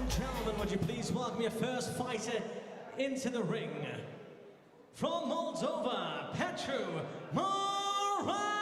and gentlemen, would you please welcome your first fighter into the ring? From Moldova, Petru, Morari.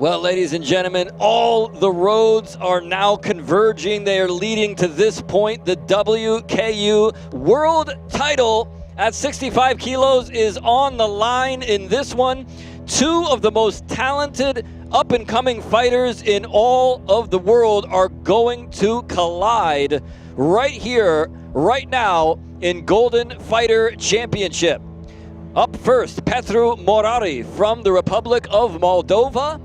Well, ladies and gentlemen, all the roads are now converging. They are leading to this point. The WKU world title at 65 kilos is on the line in this one. Two of the most talented up-and-coming fighters in all of the world are going to collide right here, right now in Golden Fighter Championship. Up first, Petru Morari from the Republic of Moldova.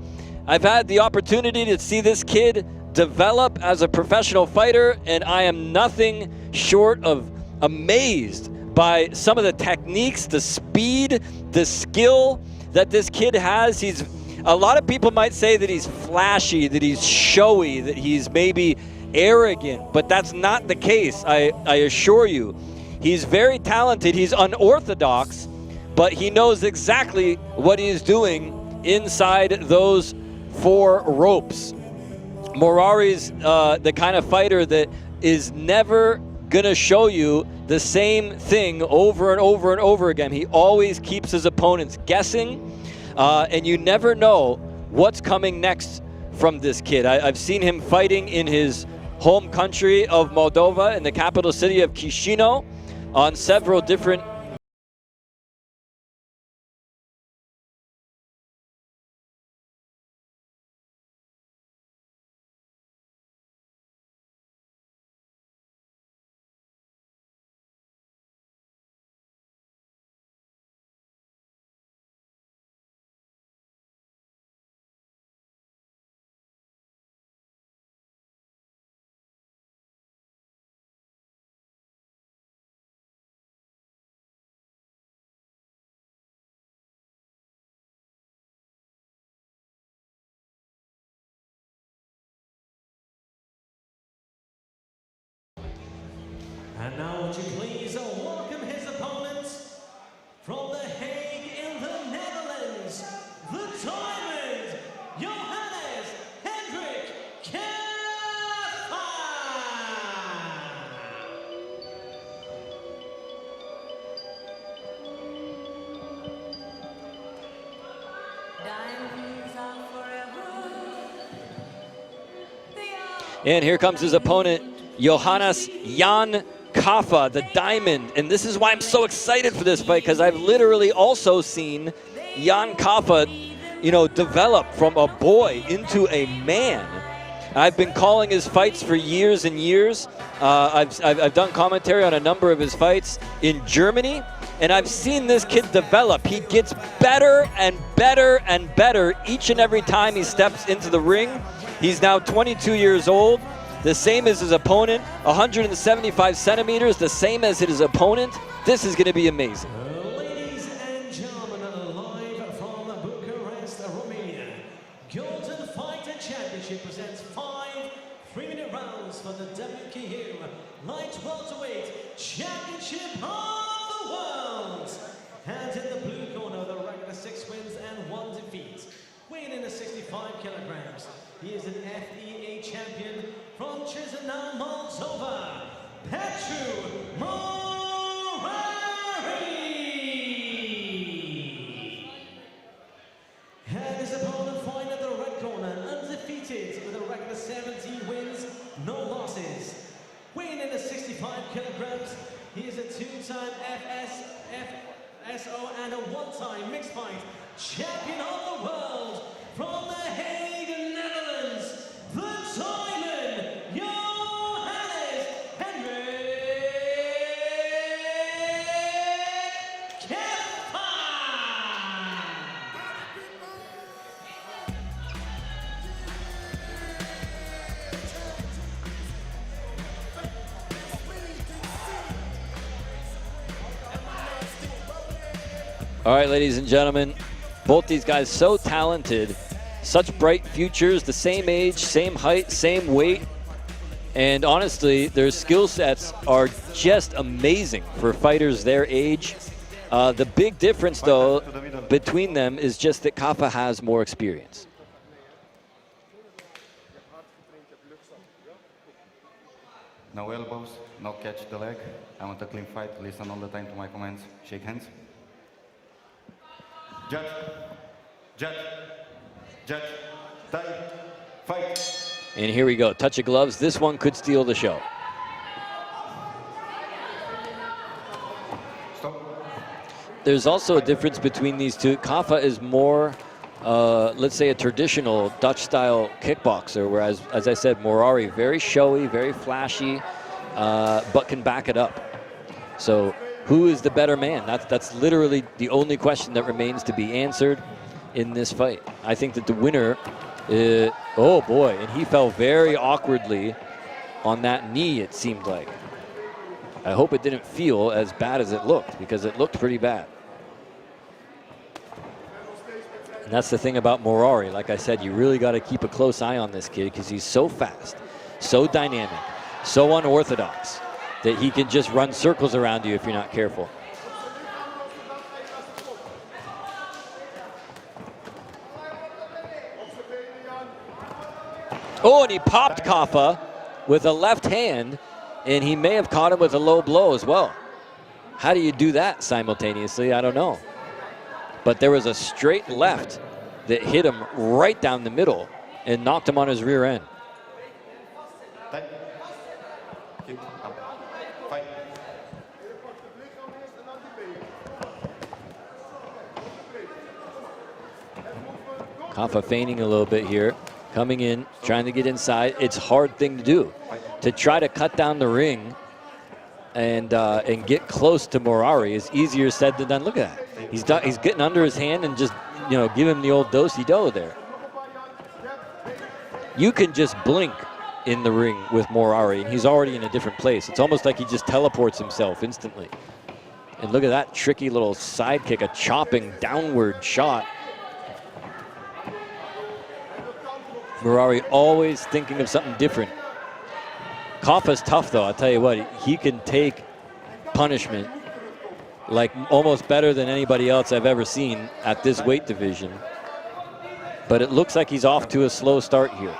I've had the opportunity to see this kid develop as a professional fighter, and I am nothing short of amazed by some of the techniques, the speed, the skill that this kid has. A lot of people might say that he's flashy, that he's showy, that he's maybe arrogant, but that's not the case. I assure you, he's very talented. He's unorthodox, but he knows exactly what he is doing inside those four ropes. Morari's the kind of fighter that is never gonna show you the same thing over and over and over again. He always keeps his opponents guessing, and you never know what's coming next from this kid. I've seen him fighting in his home country of Moldova, in the capital city of Chisinau, on several different And now would you please welcome his opponent from The Hague in the Netherlands, the Diamond, Johannes Hendrik Kaffa. Diamonds are forever. And here comes his opponent, Johannes Jan Kaffa, the Diamond. And this is why I'm so excited for this fight, because I've literally also seen Jan Kaffa, develop from a boy into a man. I've been calling his fights for years and years. I've done commentary on a number of his fights in Germany, and I've seen this kid develop. He gets better and better and better each and every time he steps into the ring. He's now 22 years old. The same as his opponent, 175 centimeters, the same as his opponent. This is going to be amazing. Ladies and gentlemen, live from Bucharest, Romania, Golden Fighter Championship presents 5 3-minute rounds for the WKU Light Welterweight Championship of the World. And in the blue corner, the record of 6 wins and 1 defeat. Weighing in at 65 kilograms. He is an FEA champion from Chisinau, Moldova, Petru Morari. And his opponent fighting at the red corner, undefeated with a record of 17 wins, no losses. Weighing in at 65 kilograms, he is a 2-time FSO and a 1-time mixed fight champion of the world from The Hague, Netherlands, the Diamond, Johannes Hendrik Kaffa. All right, ladies and gentlemen, both these guys so talented, such bright futures, the same age, same height, same weight, and honestly, their skill sets are just amazing for fighters their age. The big difference, though, between them is just that Kaffa has more experience. no elbows, no catch the leg. I want a clean fight. Listen all the time to my commands. Shake hands. Judge, judge, judge, time, fight. And here we go, touch of gloves. This one could steal the show. Stop. There's also a difference between these two. Kaffa is more, let's say, a traditional Dutch-style kickboxer, whereas, as I said, Morari, very showy, very flashy, but can back it up. So who is the better man? That's literally the only question that remains to be answered in this fight. I think that the winner, oh boy, and he fell very awkwardly on that knee, it seemed like. I hope it didn't feel as bad as it looked, because it looked pretty bad. And that's the thing about Morari. Like I said, you really got to keep a close eye on this kid, because he's so fast, so dynamic, so unorthodox, that he can just run circles around you if you're not careful. Oh, and he popped Kaffa with a left hand, and he may have caught him with a low blow as well. How do you do that simultaneously? I don't know. But there was a straight left that hit him right down the middle and knocked him on his rear end. Kaffa feigning a little bit here, coming in, trying to get inside. It's a hard thing to do, to try to cut down the ring and get close to Morari is easier said than done. Look at that. He's getting under his hand and just, you know, give him the old do-si-do there. You can just blink in the ring with Morari, and he's already in a different place. It's almost like he just teleports himself instantly. And look at that tricky little side kick, a chopping downward shot. Morari always thinking of something different. Kaffa's tough, though. I'll tell you what, he can take punishment like almost better than anybody else I've ever seen at this weight division. But it looks like he's off to a slow start here.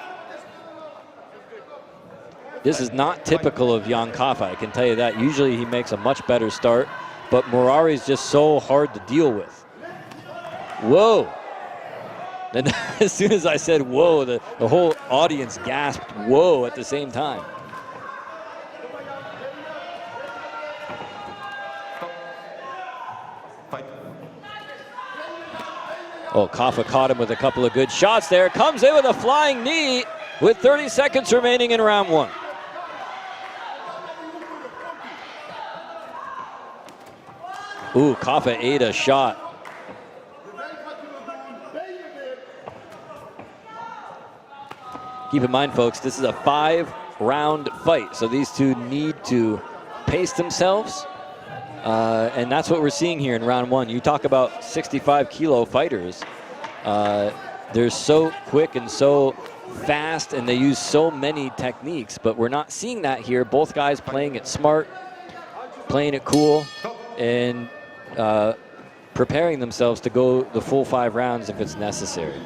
This is not typical of Jan Kaffa, I can tell you that. Usually he makes a much better start, but Morari's just so hard to deal with. Whoa. And as soon as I said whoa, the whole audience gasped whoa at the same time. Oh, Kaffa caught him with a couple of good shots there. Comes in with a flying knee with 30 seconds remaining in round one. Ooh, Kaffa ate a shot. Keep in mind, folks, this is a 5-round fight, so these two need to pace themselves, and that's what we're seeing here in round one. You talk about 65-kilo fighters. They're so quick and so fast, and they use so many techniques, but we're not seeing that here. Both guys playing it smart, playing it cool, and preparing themselves to go the full 5 rounds if it's necessary.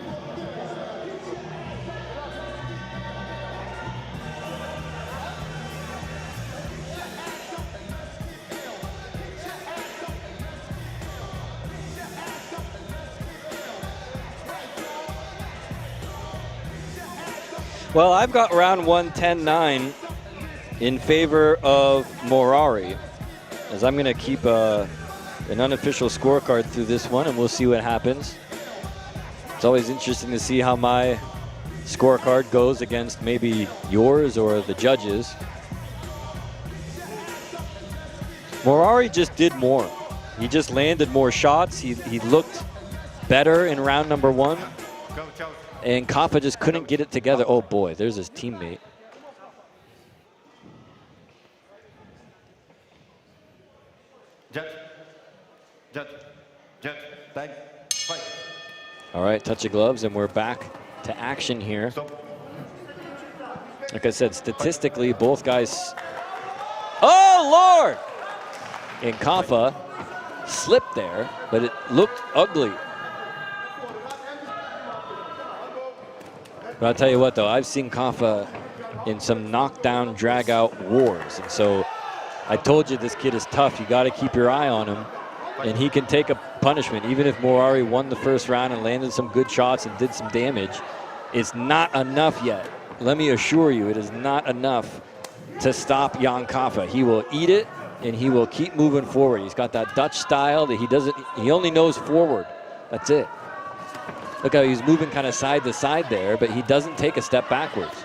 Well, I've got round one 10-9 in favor of Morari, as I'm going to keep an unofficial scorecard through this one, and we'll see what happens. It's always interesting to see how my scorecard goes against maybe yours or the judges. Morari just did more. He just landed more shots. He looked better in round number one. And Kaffa just couldn't get it together. Oh boy, there's his teammate. Judge, tag, fight. All right, touch of gloves, and we're back to action here. Like I said, statistically, both guys. Oh Lord! And Kaffa slipped there, but it looked ugly. But I'll tell you what, though, I've seen Kaffa in some knockdown, drag-out wars. And so I told you this kid is tough. You got to keep your eye on him. And he can take a punishment. Even if Morari won the first round and landed some good shots and did some damage, it's not enough yet. Let me assure you, it is not enough to stop Jan Kaffa. He will eat it, and he will keep moving forward. He's got that Dutch style that he only knows forward. That's it. Look how he's moving kind of side to side there, but he doesn't take a step backwards.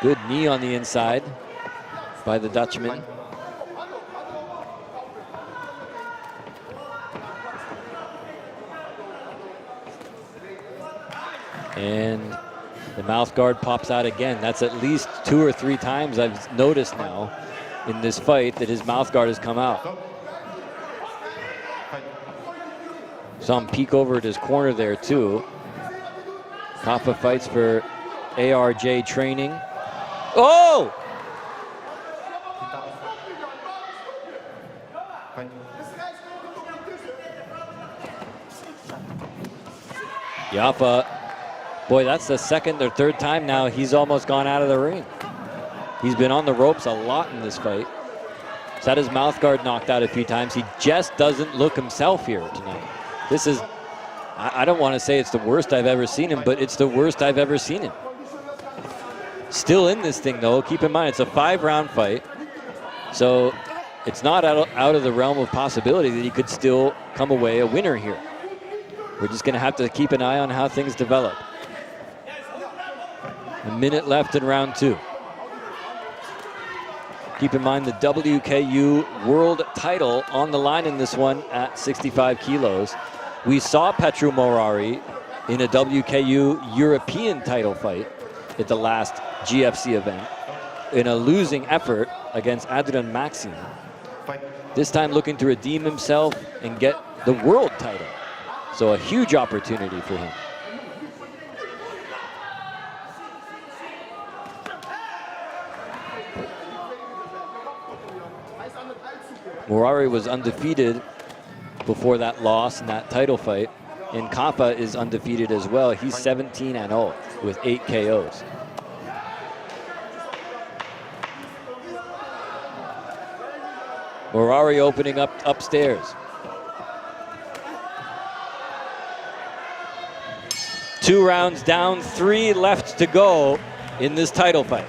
Good knee on the inside by the Dutchman. And the mouth guard pops out again. That's at least 2 or 3 times I've noticed now in this fight that his mouth guard has come out. Saw him peek over at his corner there too. Kaffa fights for ARJ training. Oh! Yaffa, boy, that's the second or third time now he's almost gone out of the ring. He's been on the ropes a lot in this fight. He's had his mouth guard knocked out a few times. He just doesn't look himself here tonight. This is, I don't want to say it's the worst I've ever seen him, but it's the worst I've ever seen him. Still in this thing though, keep in mind it's a 5-round fight. So it's not out of the realm of possibility that he could still come away a winner here. We're just gonna have to keep an eye on how things develop. A minute left in round 2. Keep in mind the WKU world title on the line in this one at 65 kilos. We saw Petru Morari in a WKU European title fight at the last GFC event in a losing effort against Adrian Maxim. This time looking to redeem himself and get the world title. So a huge opportunity for him. Morari was undefeated before that loss in that title fight, and Kaffa is undefeated as well. He's 17-0 with 8 KOs. Morari opening up upstairs. 2 rounds down, 3 left to go in this title fight.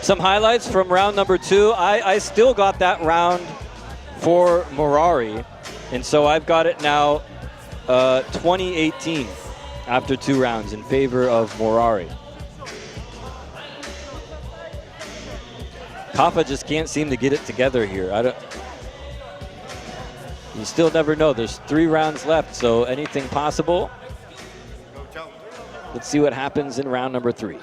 Some highlights from round number 2. I still got that round for Morari, and so I've got it now 20-18 after 2 rounds in favor of Morari. Kaffa just can't seem to get it together here. You still never know. There's 3 rounds left, so anything possible. Let's see what happens in round number 3.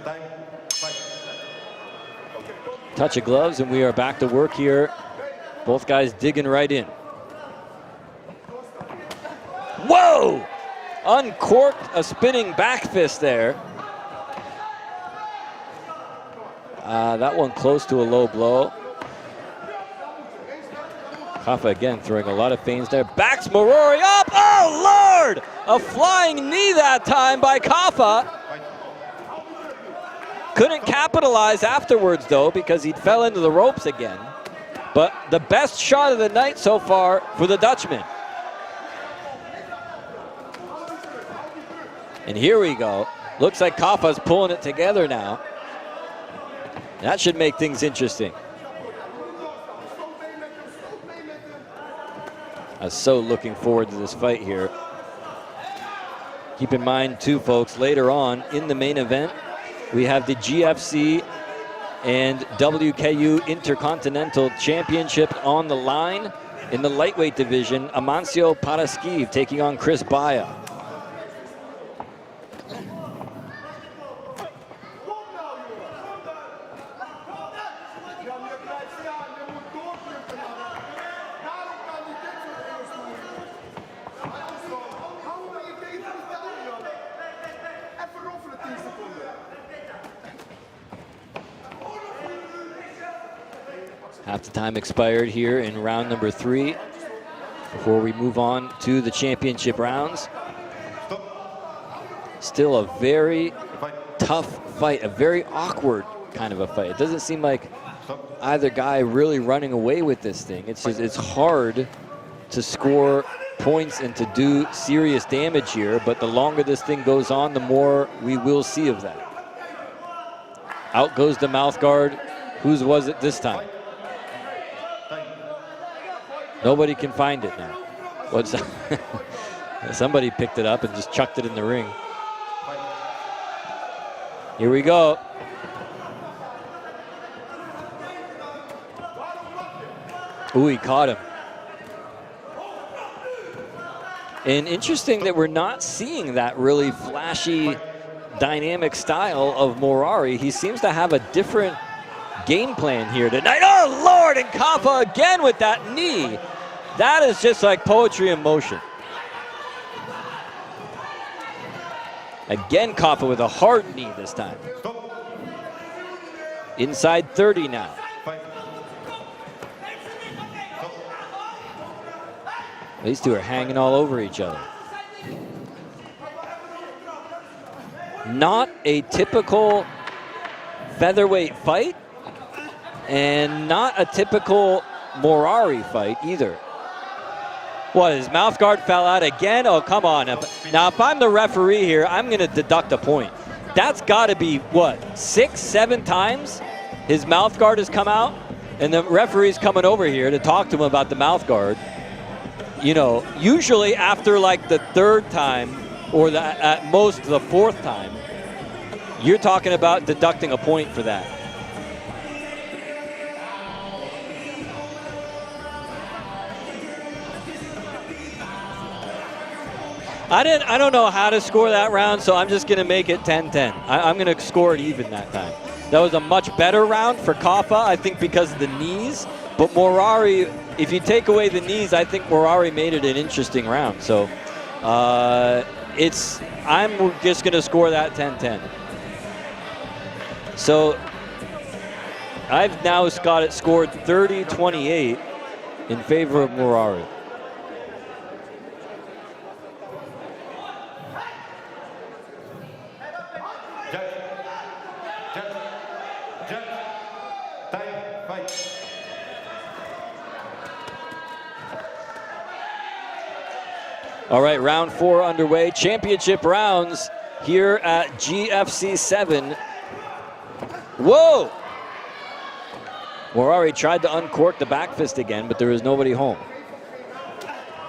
Time, fight. Touch of gloves, and we are back to work here. Both guys digging right in. Whoa! Uncorked a spinning back fist there. That one close to a low blow. Kaffa again throwing a lot of feints there. Backs Morari up. Oh, Lord! A flying knee that time by Kaffa. Couldn't capitalize afterwards, though, because he fell into the ropes again. But the best shot of the night so far for the Dutchman. And here we go. Looks like Kaffa's pulling it together now. That should make things interesting. I was so looking forward to this fight here. Keep in mind, too, folks, later on in the main event, we have the GFC and WKU Intercontinental Championship on the line. In the lightweight division, Amancio Paraskiv taking on Chris Baya. Half the time expired here in round number 3 before we move on to the championship rounds. Still a very tough fight, a very awkward kind of a fight. It doesn't seem like either guy really running away with this thing. It's just, it's hard to score points and to do serious damage here, but the longer this thing goes on, the more we will see of that. Out goes the mouth guard. Whose was it this time? Nobody can find it now. What's somebody picked it up and just chucked it in the ring. Here we go. Ooh, he caught him. And interesting that we're not seeing that really flashy, dynamic style of Morari. He seems to have a different game plan here tonight. Oh, Lord, and Kaffa again with that knee. That is just like poetry in motion. Again, Kaffa with a hard knee this time. Inside 30 now. These two are hanging all over each other. Not a typical featherweight fight, and not a typical Morari fight either. What, his mouth guard fell out again? Oh, come on. Now, if I'm the referee here, I'm going to deduct a point. That's got to be, what, 6, 7 times his mouth guard has come out? And the referee's coming over here to talk to him about the mouth guard. You know, usually after like the 3rd time, or at most the 4th time, you're talking about deducting a point for that. I don't know how to score that round, so I'm just going to make it 10-10. I'm going to score it even that time. That was a much better round for Kaffa, I think, because of the knees. But Morari, if you take away the knees, I think Morari made it an interesting round. So I'm just going to score that 10-10. So I've now got it scored 30-28 in favor of Morari. All right, round 4 underway. Championship rounds here at GFC 7. Whoa! Morari tried to uncork the back fist again, but there was nobody home.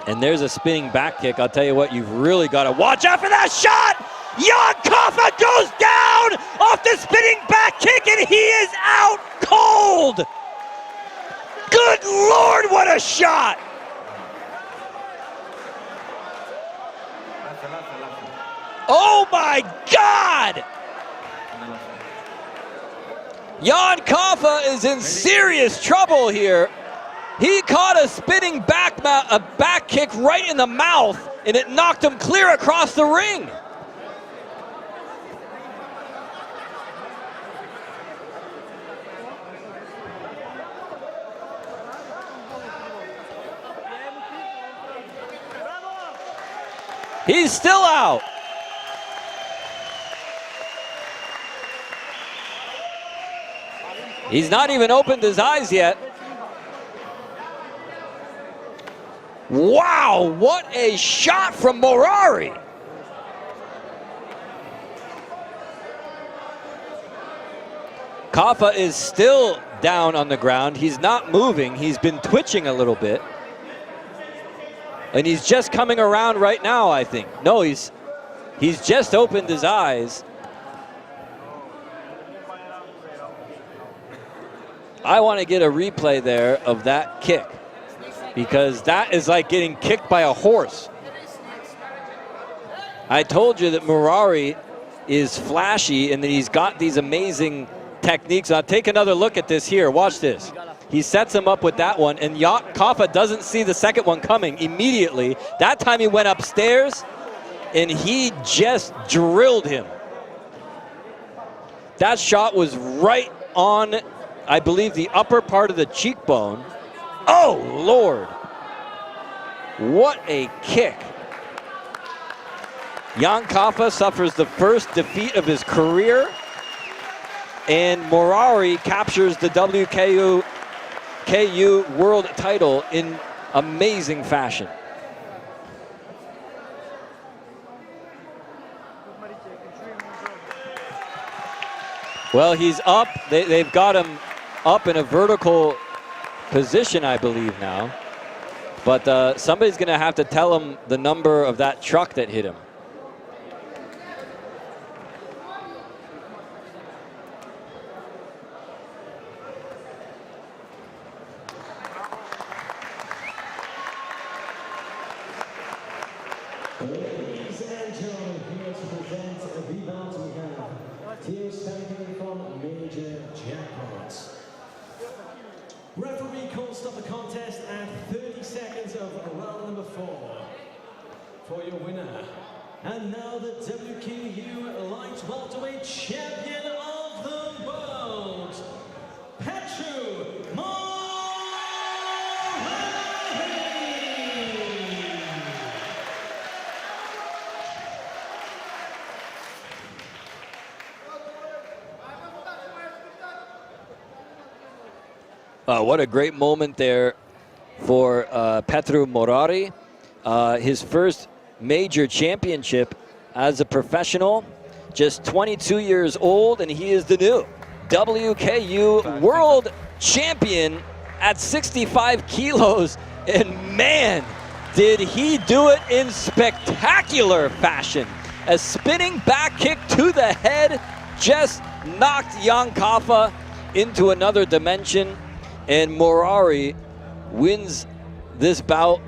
And there's a spinning back kick. I'll tell you what, you've really got to watch out for that shot! Jan Kaffa goes down off the spinning back kick, and he is out cold! Good Lord, what a shot! Oh my God! Jan Kaffa is in serious trouble here. He caught a spinning back kick right in the mouth, and it knocked him clear across the ring. He's still out. He's not even opened his eyes yet. Wow, what a shot from Morari. Kaffa is still down on the ground. He's not moving. He's been twitching a little bit. And he's just coming around right now, I think. No, he's just opened his eyes. I want to get a replay there of that kick, because that is like getting kicked by a horse. I told you that Morari is flashy and that he's got these amazing techniques. I'll take another look at this here. Watch this. He sets him up with that one, and Kaffa doesn't see the second one coming immediately. That time he went upstairs, and he just drilled him. That shot was right on I believe, the upper part of the cheekbone. Oh, Lord. What a kick. Jan Kaffa suffers the first defeat of his career, and Morari captures the WKU world title in amazing fashion. Well, he's up. They've got him up in a vertical position, I believe, now. But somebody's going to have to tell him the number of that truck that hit him. Ladies and gentlemen, here to present the bout we have teams standing from Major Jackpots. Referee calls stop the contest at 30 seconds of round number 4 for your winner. And now the WKU light welterweight champion of the world, Petru Morari. What a great moment there for Petru Morari. His first major championship as a professional, just 22 years old, and he is the new WKU world champion at 65 kilos. And man, did he do it in spectacular fashion. A spinning back kick to the head just knocked Jan Kaffa into another dimension. And Morari wins this bout